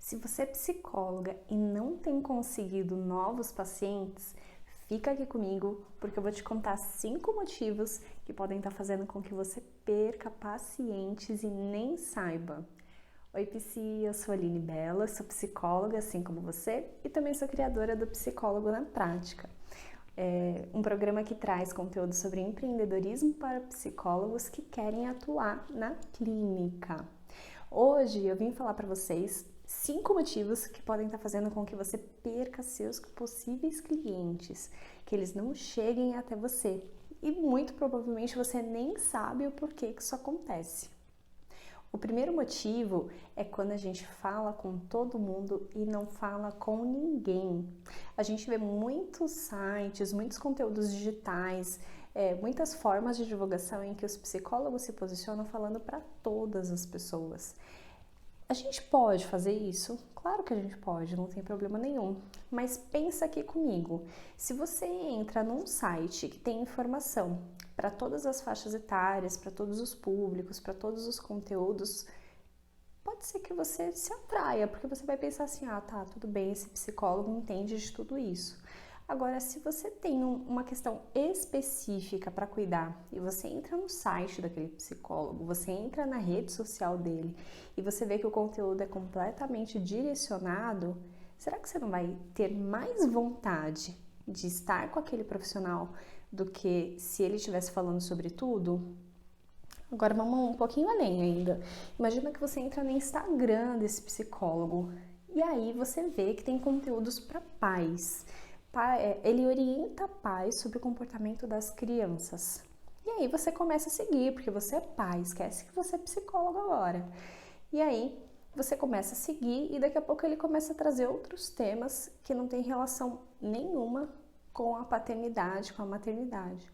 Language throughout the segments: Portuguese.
Se você é psicóloga e não tem conseguido novos pacientes, fica aqui comigo porque eu vou te contar 5 motivos que podem estar fazendo com que você perca pacientes e nem saiba. Oi, Psi, eu sou a Aline Bella, sou psicóloga assim como você e também sou criadora do Psicólogo na Prática. É um programa que traz conteúdo sobre empreendedorismo para psicólogos que querem atuar na clínica. Hoje eu vim falar para vocês 5 motivos que podem estar fazendo com que você perca seus possíveis clientes, que eles não cheguem até você e muito provavelmente você nem sabe o porquê que isso acontece. O primeiro motivo é quando a gente fala com todo mundo e não fala com ninguém. A gente vê muitos sites, muitos conteúdos digitais, muitas formas de divulgação em que os psicólogos se posicionam falando para todas as pessoas. A gente pode fazer isso? Claro que a gente pode, não tem problema nenhum. Mas pensa aqui comigo, se você entra num site que tem informação para todas as faixas etárias, para todos os públicos, para todos os conteúdos, pode ser que você se atraia, porque você vai pensar assim, tá, tudo bem, esse psicólogo entende de tudo isso. Agora, se você tem uma questão específica para cuidar e você entra no site daquele psicólogo, você entra na rede social dele e você vê que o conteúdo é completamente direcionado, será que você não vai ter mais vontade de estar com aquele profissional do que se ele estivesse falando sobre tudo? Agora vamos um pouquinho além ainda. Imagina que você entra no Instagram desse psicólogo e aí você vê que tem conteúdos para pais. Ele orienta pais sobre o comportamento das crianças. E aí você começa a seguir, porque você é pai, esquece que você é psicólogo agora. E aí você começa a seguir e daqui a pouco ele começa a trazer outros temas que não tem relação nenhuma com a paternidade, com a maternidade.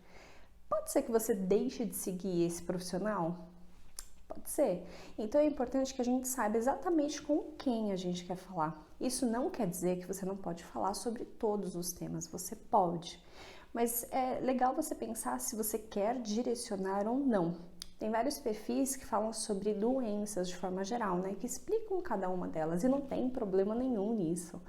Pode ser que você deixe de seguir esse profissional? Pode ser. Então é importante que a gente saiba exatamente com quem a gente quer falar. Isso não quer dizer que você não pode falar sobre todos os temas, você pode. Mas é legal você pensar se você quer direcionar ou não. Tem vários perfis que falam sobre doenças de forma geral, né? Que explicam cada uma delas e não tem problema nenhum nisso.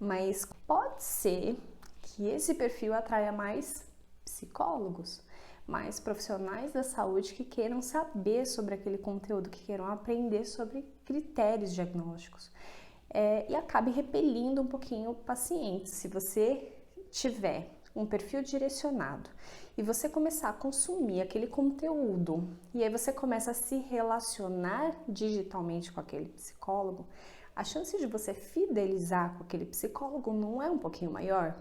Mas pode ser que esse perfil atraia mais psicólogos, mais profissionais da saúde que queiram saber sobre aquele conteúdo, que queiram aprender sobre critérios diagnósticos. E acabe repelindo um pouquinho o paciente. Se você tiver um perfil direcionado e você começar a consumir aquele conteúdo e aí você começa a se relacionar digitalmente com aquele psicólogo, a chance de você fidelizar com aquele psicólogo não é um pouquinho maior?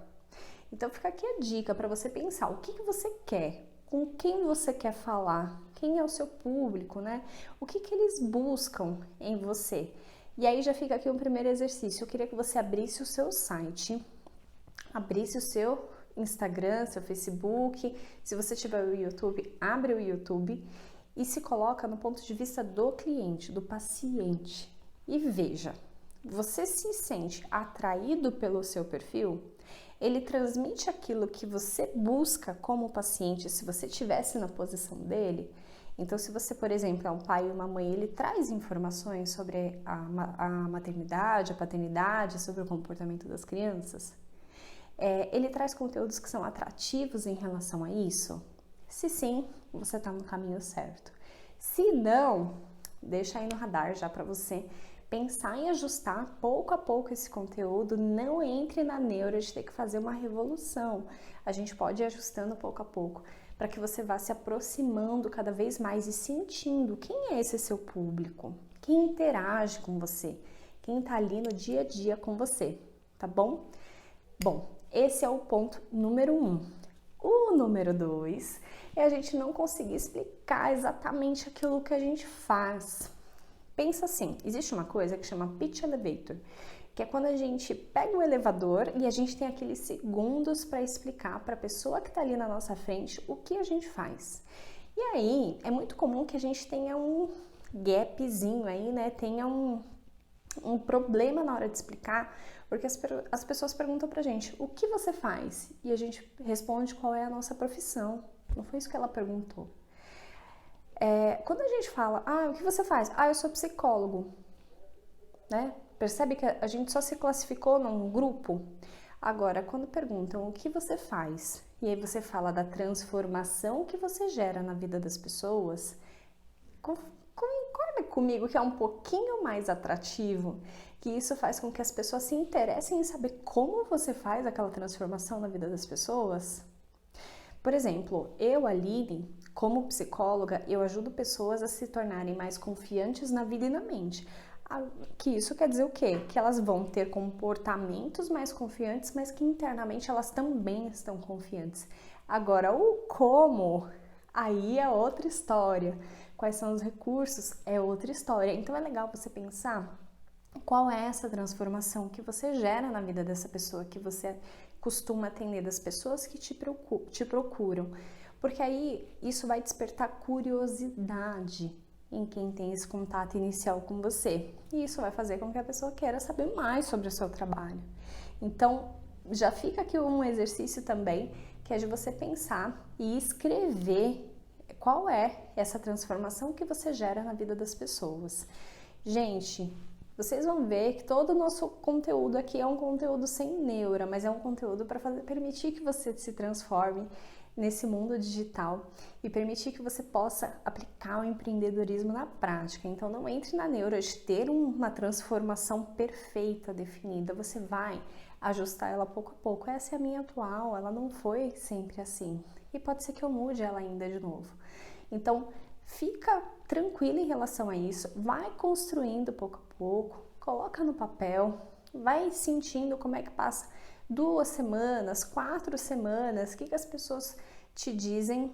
Então fica aqui a dica para você pensar o que você quer, com quem você quer falar, quem é o seu público, né? O que eles buscam em você. E aí já fica aqui um primeiro exercício. Eu queria que você abrisse o seu site, abrisse o seu Instagram, seu Facebook. Se você tiver o YouTube, abre o YouTube e se coloca no ponto de vista do cliente, do paciente. E veja, você se sente atraído pelo seu perfil? Ele transmite aquilo que você busca como paciente se você estivesse na posição dele? Então, se você, por exemplo, é um pai e uma mãe, ele traz informações sobre a maternidade, a paternidade, sobre o comportamento das crianças? Ele traz conteúdos que são atrativos em relação a isso? Se sim, você está no caminho certo. Se não, deixa aí no radar já para você pensar em ajustar pouco a pouco esse conteúdo. Não entre na neura de ter que fazer uma revolução. A gente pode ir ajustando pouco a pouco para que você vá se aproximando cada vez mais e sentindo quem é esse seu público, quem interage com você, quem está ali no dia a dia com você, tá bom? Bom, esse é o ponto número 1. O número 2 é a gente não conseguir explicar exatamente aquilo que a gente faz. Pensa assim, existe uma coisa que chama pitch elevator, que é quando a gente pega o elevador e a gente tem aqueles segundos para explicar para a pessoa que está ali na nossa frente o que a gente faz. E aí, é muito comum que a gente tenha um gapzinho aí, né? Tenha um problema na hora de explicar, porque as pessoas perguntam pra gente, o que você faz? E a gente responde qual é a nossa profissão. Não foi isso que ela perguntou. Quando a gente fala, o que você faz? Eu sou psicólogo, né? Percebe que a gente só se classificou num grupo? Agora, quando perguntam o que você faz, e aí você fala da transformação que você gera na vida das pessoas, concorda comigo que é um pouquinho mais atrativo, que isso faz com que as pessoas se interessem em saber como você faz aquela transformação na vida das pessoas? Por exemplo, eu, Aline, como psicóloga, eu ajudo pessoas a se tornarem mais confiantes na vida e na mente. Que isso quer dizer o quê? Que elas vão ter comportamentos mais confiantes, mas que internamente elas também estão confiantes. Agora, o como, aí é outra história. Quais são os recursos? É outra história. Então é legal você pensar qual é essa transformação que você gera na vida dessa pessoa, que você costuma atender, das pessoas que te procuram. Porque aí isso vai despertar curiosidade em quem tem esse contato inicial com você. E isso vai fazer com que a pessoa queira saber mais sobre o seu trabalho. Então, já fica aqui um exercício também, que é de você pensar e escrever qual é essa transformação que você gera na vida das pessoas. Gente, vocês vão ver que todo o nosso conteúdo aqui é um conteúdo sem neura, mas é um conteúdo para permitir que você se transforme nesse mundo digital e permitir que você possa aplicar o empreendedorismo na prática. Então não entre na neura de ter uma transformação perfeita, definida. Você vai ajustar ela pouco a pouco. Essa é a minha atual, ela não foi sempre assim. E pode ser que eu mude ela ainda de novo. Então, fica tranquila em relação a isso, vai construindo pouco a pouco, coloca no papel, vai sentindo como é que passa 2 semanas, 4 semanas, o que as pessoas te dizem,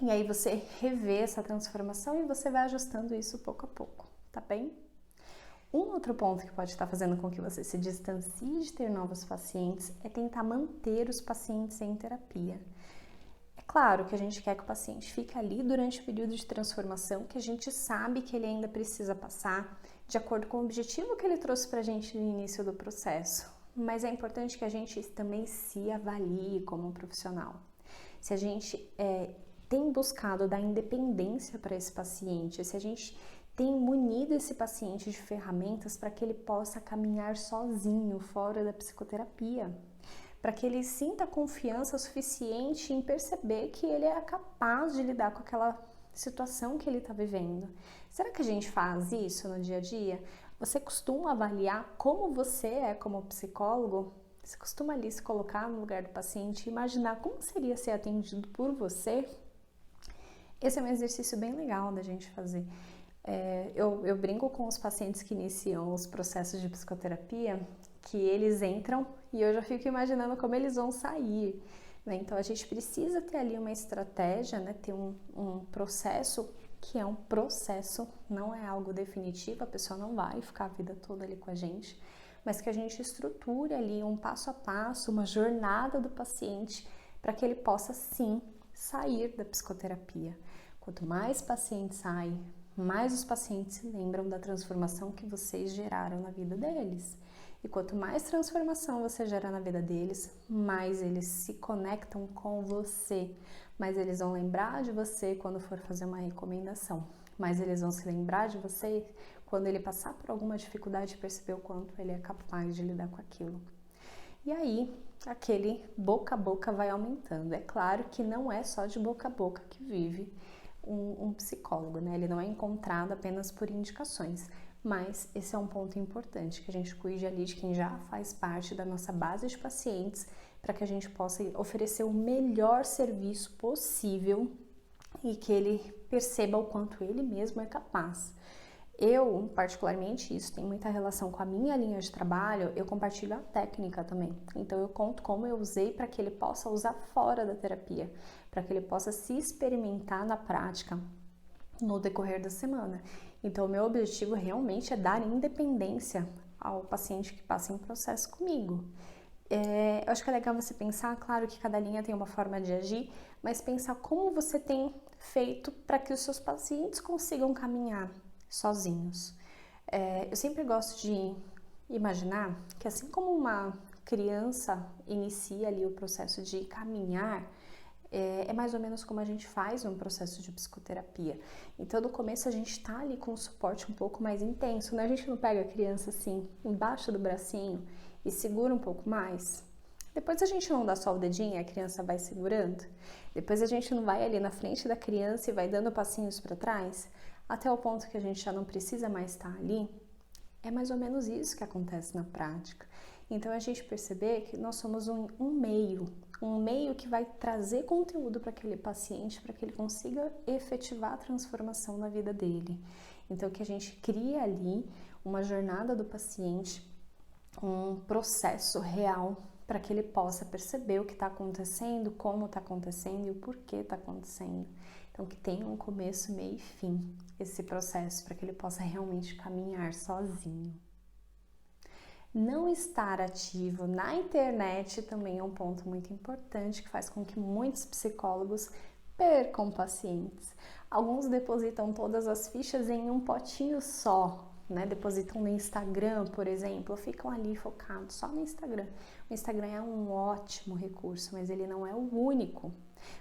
e aí você revê essa transformação e você vai ajustando isso pouco a pouco, tá bem? Um outro ponto que pode estar fazendo com que você se distancie de ter novos pacientes é tentar manter os pacientes em terapia. É claro que a gente quer que o paciente fique ali durante o período de transformação, que a gente sabe que ele ainda precisa passar, de acordo com o objetivo que ele trouxe para a gente no início do processo. Mas é importante que a gente também se avalie como um profissional. Se a gente tem buscado dar independência para esse paciente, se a gente tem munido esse paciente de ferramentas para que ele possa caminhar sozinho fora da psicoterapia, para que ele sinta confiança suficiente em perceber que ele é capaz de lidar com aquela situação que ele está vivendo. Será que a gente faz isso no dia a dia? Você costuma avaliar como você é como psicólogo? Você costuma ali se colocar no lugar do paciente e imaginar como seria ser atendido por você? Esse é um exercício bem legal da gente fazer. Eu brinco com os pacientes que iniciam os processos de psicoterapia, que eles entram e eu já fico imaginando como eles vão sair, né? Então a gente precisa ter ali uma estratégia, né? Ter um processo que é um processo, não é algo definitivo, a pessoa não vai ficar a vida toda ali com a gente, mas que a gente estruture ali um passo a passo, uma jornada do paciente para que ele possa sim sair da psicoterapia. Quanto mais pacientes saem, mais os pacientes se lembram da transformação que vocês geraram na vida deles. E quanto mais transformação você gera na vida deles, mais eles se conectam com você, mais eles vão lembrar de você quando for fazer uma recomendação, mais eles vão se lembrar de você quando ele passar por alguma dificuldade e perceber o quanto ele é capaz de lidar com aquilo. E aí, aquele boca a boca vai aumentando. É claro que não é só de boca a boca que vive um psicólogo, né? Ele não é encontrado apenas por indicações, mas esse é um ponto importante, que a gente cuide ali de quem já faz parte da nossa base de pacientes, para que a gente possa oferecer o melhor serviço possível e que ele perceba o quanto ele mesmo é capaz. Eu, particularmente, isso tem muita relação com a minha linha de trabalho, eu compartilho a técnica também. Então, eu conto como eu usei para que ele possa usar fora da terapia, para que ele possa se experimentar na prática no decorrer da semana. Então, o meu objetivo realmente é dar independência ao paciente que passa em processo comigo. Eu acho que é legal você pensar, claro que cada linha tem uma forma de agir, mas pensar como você tem feito para que os seus pacientes consigam caminhar sozinhos. Eu sempre gosto de imaginar que assim como uma criança inicia ali o processo de caminhar, é mais ou menos como a gente faz um processo de psicoterapia. Então, no começo, a gente tá ali com um suporte um pouco mais intenso, né? A gente não pega a criança assim, embaixo do bracinho e segura um pouco mais. Depois a gente não dá só o dedinho e a criança vai segurando. Depois a gente não vai ali na frente da criança e vai dando passinhos para trás, até o ponto que a gente já não precisa mais estar ali. É mais ou menos isso que acontece na prática. Então, a gente perceber que nós somos um meio que vai trazer conteúdo para aquele paciente, para que ele consiga efetivar a transformação na vida dele. Então, que a gente cria ali uma jornada do paciente, um processo real, para que ele possa perceber o que está acontecendo, como está acontecendo e o porquê está acontecendo. Então, que tenha um começo, meio e fim esse processo, para que ele possa realmente caminhar sozinho. Não estar ativo na internet também é um ponto muito importante que faz com que muitos psicólogos percam pacientes. Alguns depositam todas as fichas em um potinho só, né? Depositam no Instagram, por exemplo, ficam ali focados só no Instagram. O Instagram é um ótimo recurso, mas ele não é o único.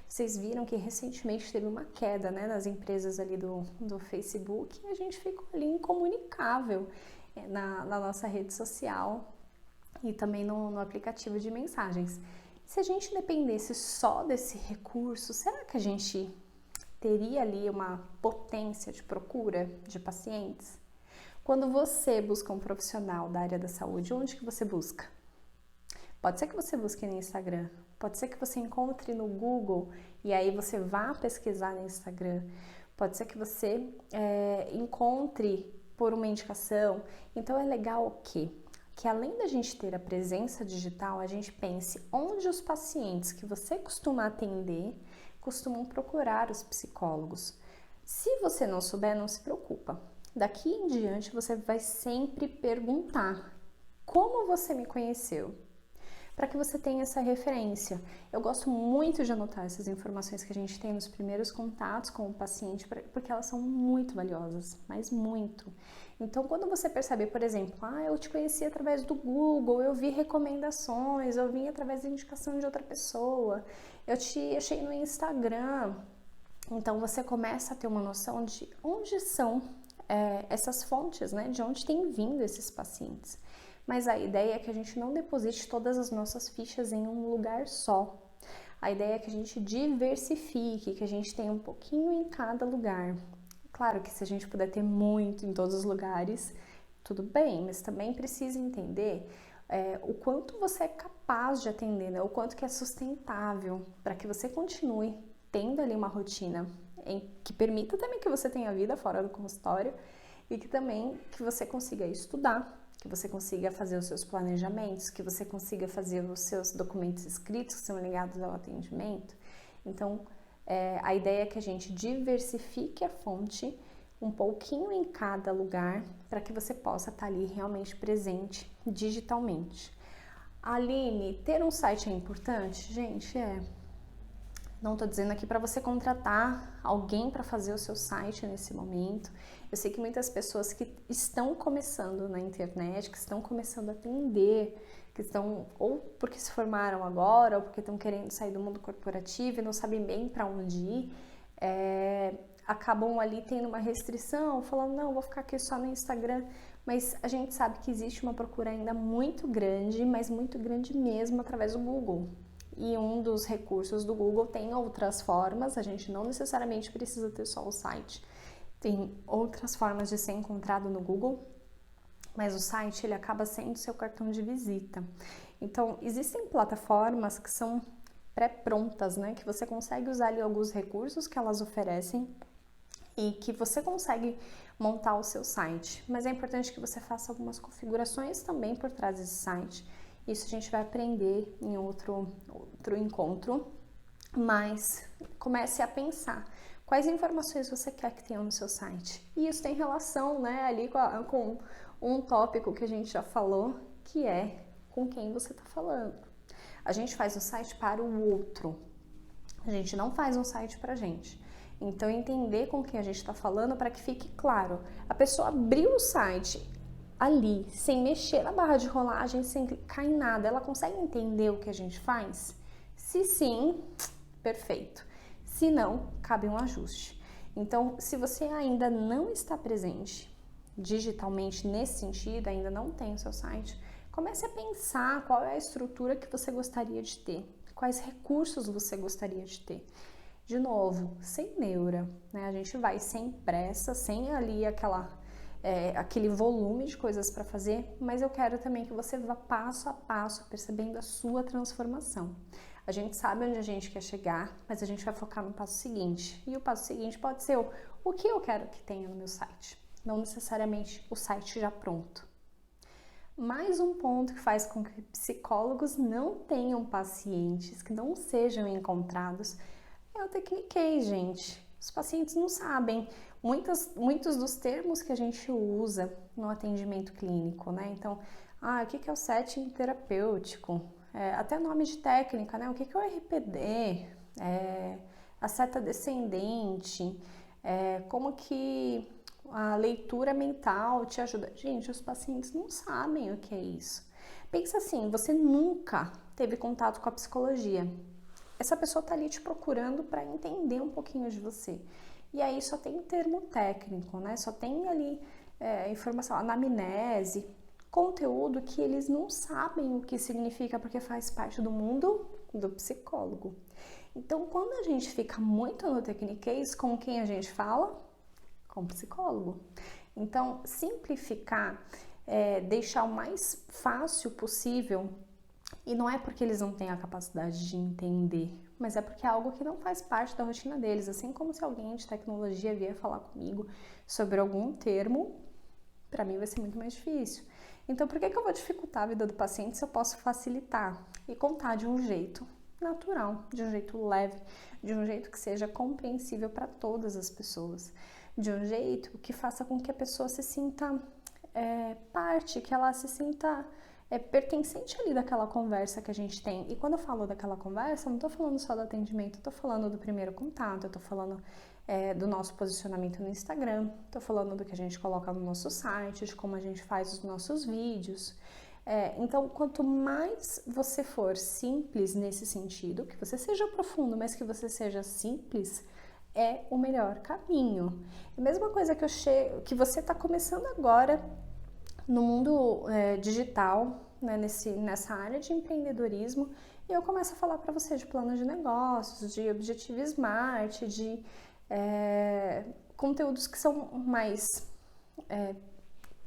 Vocês viram que recentemente teve uma queda, né, nas empresas ali do Facebook e a gente ficou ali incomunicável na nossa rede social e também no aplicativo de mensagens. Se a gente dependesse só desse recurso, será que a gente teria ali uma potência de procura de pacientes? Quando você busca um profissional da área da saúde, onde que você busca? Pode ser que você busque no Instagram, pode ser que você encontre no Google e aí você vá pesquisar no Instagram, pode ser que você encontre por uma indicação. Então é legal o quê? Que além da gente ter a presença digital, a gente pense onde os pacientes que você costuma atender costumam procurar os psicólogos. Se você não souber, não se preocupa. Daqui em diante você vai sempre perguntar como você me conheceu, para que você tenha essa referência. Eu gosto muito de anotar essas informações que a gente tem nos primeiros contatos com o paciente, porque elas são muito valiosas, mas muito. Então, quando você perceber, por exemplo, eu te conheci através do Google, eu vi recomendações, eu vim através da indicação de outra pessoa, eu te achei no Instagram. Então, você começa a ter uma noção de onde são essas fontes, né? De onde têm vindo esses pacientes. Mas a ideia é que a gente não deposite todas as nossas fichas em um lugar só. A ideia é que a gente diversifique, que a gente tenha um pouquinho em cada lugar. Claro que se a gente puder ter muito em todos os lugares, tudo bem, mas também precisa entender o quanto você é capaz de atender, né? O quanto que é sustentável para que você continue tendo ali uma rotina que permita também que você tenha vida fora do consultório e que também que você consiga estudar, que você consiga fazer os seus planejamentos, que você consiga fazer os seus documentos escritos que são ligados ao atendimento. Então, a ideia é que a gente diversifique a fonte um pouquinho em cada lugar para que você possa estar ali realmente presente digitalmente. Aline, ter um site é importante? Gente, Não estou dizendo aqui para você contratar alguém para fazer o seu site nesse momento. Eu sei que muitas pessoas que estão começando na internet, que estão começando a atender, que estão ou porque se formaram agora, ou porque estão querendo sair do mundo corporativo e não sabem bem para onde ir, acabam ali tendo uma restrição, falando, não, vou ficar aqui só no Instagram. Mas a gente sabe que existe uma procura ainda muito grande, mas muito grande mesmo através do Google. E um dos recursos do Google tem outras formas, a gente não necessariamente precisa ter só o site. Tem outras formas de ser encontrado no Google, mas o site ele acaba sendo seu cartão de visita. Então, existem plataformas que são pré-prontas, né? Que você consegue usar ali alguns recursos que elas oferecem e que você consegue montar o seu site. Mas é importante que você faça algumas configurações também por trás desse site. Isso a gente vai aprender em outro encontro, mas comece a pensar quais informações você quer que tenha no seu site. E isso tem relação, né, ali com um tópico que a gente já falou, que é com quem você está falando. A gente faz um site para o outro, a gente não faz um site para a gente. Então, entender com quem a gente está falando para que fique claro. A pessoa abriu o site ali, sem mexer na barra de rolagem, sem clicar em nada, ela consegue entender o que a gente faz? Se sim, perfeito. Se não, cabe um ajuste. Então, se você ainda não está presente digitalmente nesse sentido, ainda não tem o seu site, comece a pensar qual é a estrutura que você gostaria de ter, quais recursos você gostaria de ter. De novo, sem neura, né? A gente vai sem pressa, sem ali aquele volume de coisas para fazer, mas eu quero também que você vá passo a passo percebendo a sua transformação. A gente sabe onde a gente quer chegar, mas a gente vai focar no passo seguinte. E o passo seguinte pode ser o que eu quero que tenha no meu site, não necessariamente o site já pronto. Mais um ponto que faz com que psicólogos não tenham pacientes, que não sejam encontrados, é o tecniquez, gente. Os pacientes não sabem muitos dos termos que a gente usa no atendimento clínico, né? Então, o que é o setting terapêutico? Até nome de técnica, né? O que é o RPD? A seta descendente? Como que a leitura mental te ajuda? Gente, os pacientes não sabem o que é isso. Pensa assim, você nunca teve contato com a psicologia. Essa pessoa tá ali te procurando para entender um pouquinho de você. E aí só tem termo técnico, né? Só tem ali informação, anamnese, conteúdo que eles não sabem o que significa porque faz parte do mundo do psicólogo. Então, quando a gente fica muito no tecniquez, com quem a gente fala? Com o psicólogo. Então, simplificar, deixar o mais fácil possível. E não é porque eles não têm a capacidade de entender, mas é porque é algo que não faz parte da rotina deles. Assim como se alguém de tecnologia vier falar comigo sobre algum termo, para mim vai ser muito mais difícil. Então, por que eu vou dificultar a vida do paciente se eu posso facilitar e contar de um jeito natural, de um jeito leve, de um jeito que seja compreensível para todas as pessoas, de um jeito que faça com que a pessoa se sinta parte, que ela se sinta pertencente ali daquela conversa que a gente tem. E quando eu falo daquela conversa, eu não estou falando só do atendimento, eu estou falando do primeiro contato, eu estou falando do nosso posicionamento no Instagram, estou falando do que a gente coloca no nosso site, de como a gente faz os nossos vídeos. Então, quanto mais você for simples nesse sentido, que você seja profundo, mas que você seja simples, é o melhor caminho. A mesma coisa que você está começando agora no mundo digital, né, nessa área de empreendedorismo, e eu começo a falar para você de plano de negócios, de objetivo smart, de conteúdos que são mais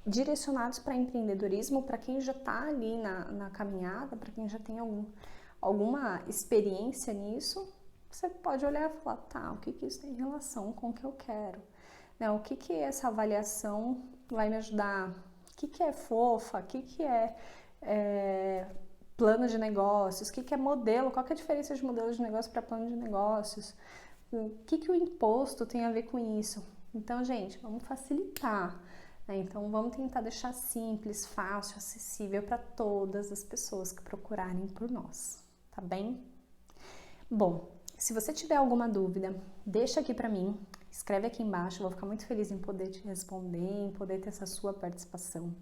direcionados para empreendedorismo, para quem já está ali na caminhada, para quem já tem alguma experiência nisso. Você pode olhar e falar, tá, o que isso tem relação com o que eu quero? Né, o que essa avaliação vai me ajudar? O que é fofa? O que é plano de negócios? O que é modelo? Qual que é a diferença de modelo de negócio para plano de negócios? O que o imposto tem a ver com isso? Então, gente, vamos facilitar, né? Então, vamos tentar deixar simples, fácil, acessível para todas as pessoas que procurarem por nós, tá bem? Bom, se você tiver alguma dúvida, deixa aqui para mim. Escreve aqui embaixo, eu vou ficar muito feliz em poder te responder, em poder ter essa sua participação.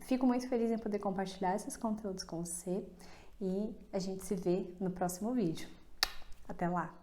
Fico muito feliz em poder compartilhar esses conteúdos com você e a gente se vê no próximo vídeo. Até lá!